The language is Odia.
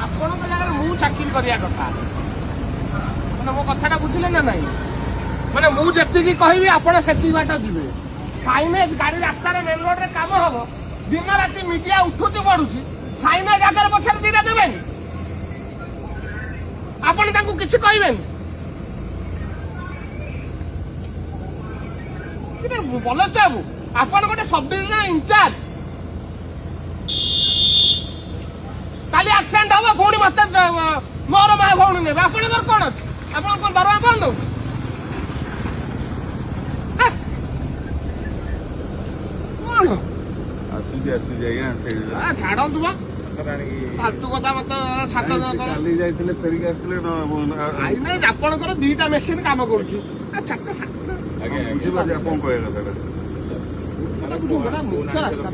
ଆପଣଙ୍କ ଜାଗାରେ ମୁଁ ଚାକିରି କରିବା କଥା ମାନେ ମୋ କଥାଟା ବୁଝିଲେ ନା ନାଇଁ ମାନେ ମୁଁ ଯେତିକି କହିବି ଆପଣ ସେତିକି ବାଟ ଯିବେ ସାଇନେଜ ଗାଡି ରାସ୍ତାରେ ମେନ୍ ରୋଡରେ କାମ ହବ ଦିନ ରାତି ମିଡିଆ ଉଠୁଛି ପଡୁଛି ସାଇନେଜ ଆଗରେ ପଛରେ ଦିଟା ଦେବେନି ଆପଣ ତାଙ୍କୁ କିଛି କହିବେନି ବଲସ ବାବୁ ଆପଣ ଗୋଟେ ସବ୍ ଡିଭିଜନ ଇନଚାର୍ଜ କାଲି ଆକ୍ସିଡେଣ୍ଟ ହବ ପୁଣି ମତେ ମୋର ମା ଭଉଣୀ ନେବେ ଆପଣଙ୍କର କଣ ଅଛି ଆପଣ କଣ ଦରମା କଣ ଦଉଛି କଣ ଆସୁଛି ଆଜ୍ଞା ଛାଡନ୍ତୁ ବା ଫାଲତୁ କଥା ମତେ ସାତ କାଲି ଯାଇଥିଲେ ଫେରିକି ଆସିଥିଲେ ନାଇଁ ଆପଣଙ୍କର ଦିଟା ମେସିନ କାମ କରୁଛି ବୁଝିପାରୁଛି ଆପଣ କହିବା କଥାଟା ମୁଖ୍ୟ ରାସ୍ତା